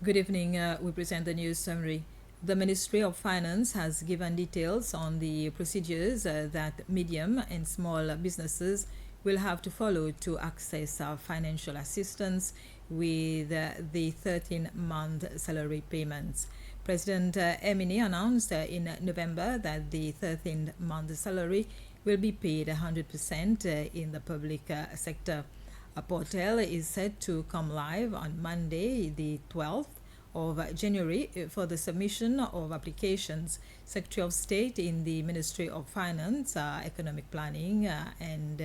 Good evening. We present the news summary. The Ministry of Finance has given details on the procedures that medium and small businesses will have to follow to access financial assistance with the 13-month salary payments. President Emini announced in November that the 13th-month salary will be paid 100% in the public sector. A portal is set to come live on Monday, the 12th of January, for the submission of applications. Secretary of State in the Ministry of Finance, Economic Planning and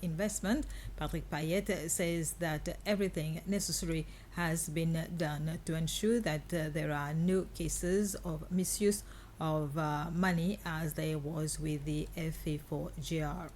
Investment, Patrick Payet, says that everything necessary has been done to ensure that there are no cases of misuse of money as there was with the FA4GR.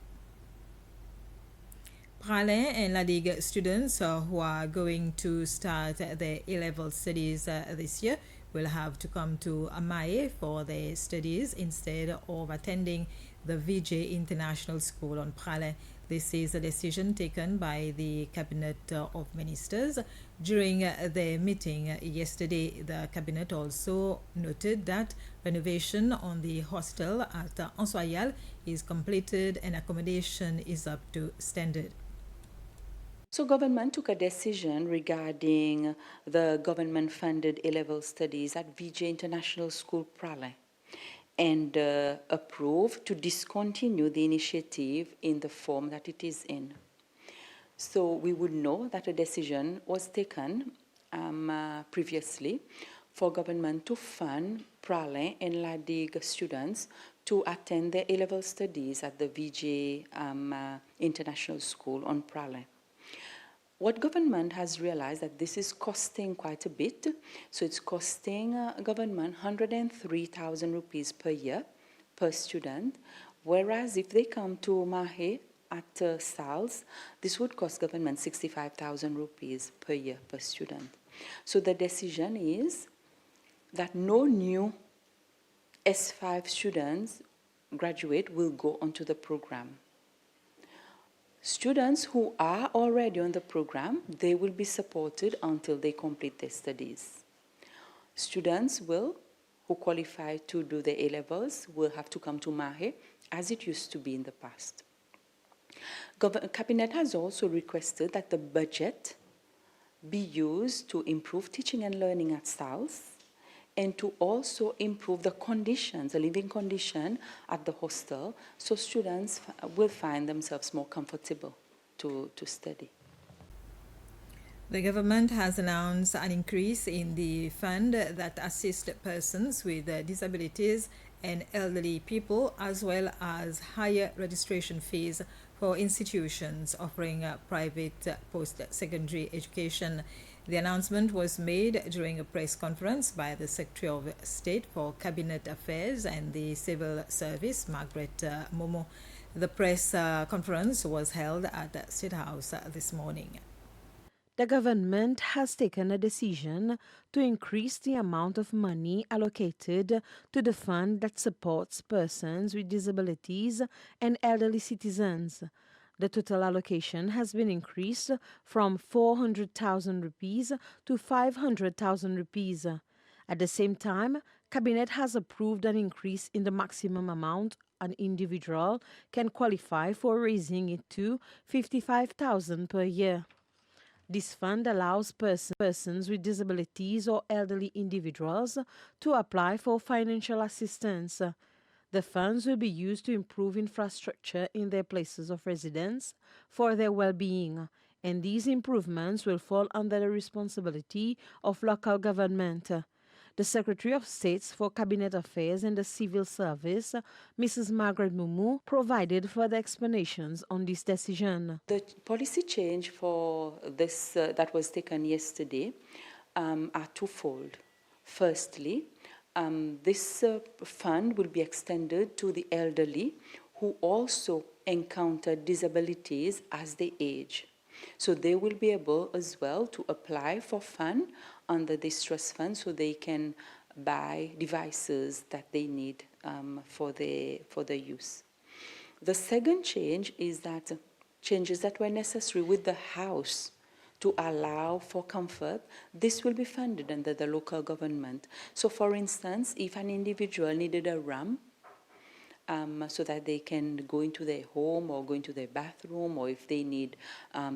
Pralin and Ladig students who are going to start their A-level studies this year will have to come to Amaye for their studies instead of attending the VJ International School on Pralin. This is a decision taken by the Cabinet of Ministers. During their meeting yesterday, the Cabinet also noted that renovation on the hostel at Ansoyal is completed and accommodation is up to standard. So government took a decision regarding the government-funded A-level studies at VJ International School Pralin and approved to discontinue the initiative in the form that it is in. So we would know that a decision was taken previously for government to fund Pralin and Ladig students to attend their A-level studies at the VJ International School on Pralin. What government has realized that this is costing quite a bit. So it's costing government 103,000 rupees per year per student, whereas if they come to Mahe at SALS, this would cost government 65,000 rupees per year per student. So the decision is that no new S5 students graduate will go onto the program. Students who are already on the program, they will be supported until they complete their studies. Students who qualify to do the A-levels will have to come to Mahe as it used to be in the past. Cabinet has also requested that the budget be used to improve teaching and learning at SALS and to also improve the conditions, the living condition at the hostel, so students will find themselves more comfortable to study. The government has announced an increase in the fund that assists persons with disabilities and elderly people, as well as higher registration fees for institutions offering private post-secondary education. The announcement was made during a press conference by the Secretary of State for Cabinet Affairs and the Civil Service, Margaret Momo. The press conference was held at the State House this morning. The government has taken a decision to increase the amount of money allocated to the fund that supports persons with disabilities and elderly citizens. The total allocation has been increased from 400,000 rupees to 500,000 rupees. At the same time, Cabinet has approved an increase in the maximum amount an individual can qualify for, raising it to 55,000 per year. This fund allows persons with disabilities or elderly individuals to apply for financial assistance. The funds will be used to improve infrastructure in their places of residence for their well-being, and these improvements will fall under the responsibility of local government. The Secretary of State for Cabinet Affairs and the Civil Service, Mrs. Margaret Mumu, provided further explanations on this decision. The policy change for this that was taken yesterday are twofold. Firstly, this fund will be extended to the elderly who also encounter disabilities as they age. So they will be able as well to apply for fund under this trust fund so they can buy devices that they need for their use. The second change is that changes that were necessary with the house to allow for comfort, this will be funded under the local government. So for instance, if an individual needed a ramp, so that they can go into their home or go into their bathroom, or if they need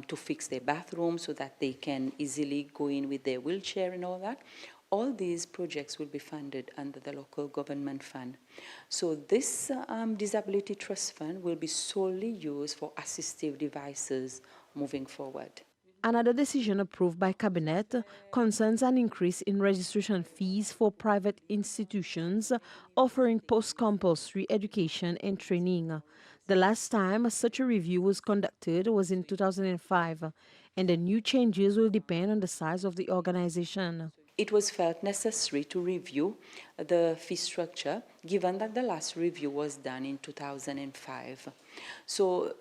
to fix their bathroom so that they can easily go in with their wheelchair and all that, all these projects will be funded under the local government fund. So this Disability Trust Fund will be solely used for assistive devices moving forward. Another decision approved by Cabinet concerns an increase in registration fees for private institutions offering post-compulsory education and training. The last time such a review was conducted was in 2005, and the new changes will depend on the size of the organization. It was felt necessary to review the fee structure, given that the last review was done in 2005. So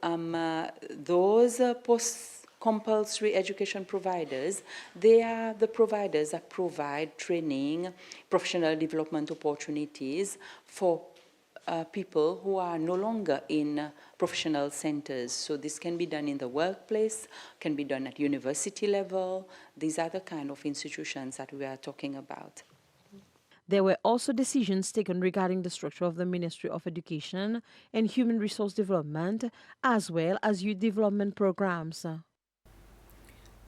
those post-compulsory education providers, they are the providers that provide training, professional development opportunities for people who are no longer in professional centers. So this can be done in the workplace, can be done at university level. These are the kind of institutions that we are talking about. There were also decisions taken regarding the structure of the Ministry of Education and Human Resource Development, as well as youth development programs.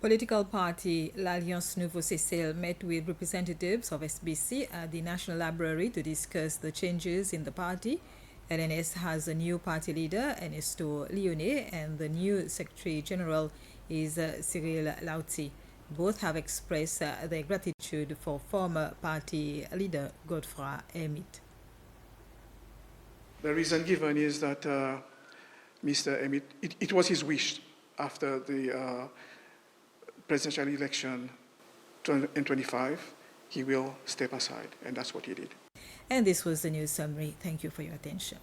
Political party L'Alliance Nouveau Cécile met with representatives of SBC at the National Library to discuss the changes in the party. LNS has a new party leader, Ernesto Leone, and the new Secretary General is Cyril Lauti. Both have expressed their gratitude for former party leader Godefroy Hermite. The reason given is that Mr. Hermite, it was his wish after the presidential election in 25, he will step aside, and that's what he did. And this was the news summary. Thank you for your attention.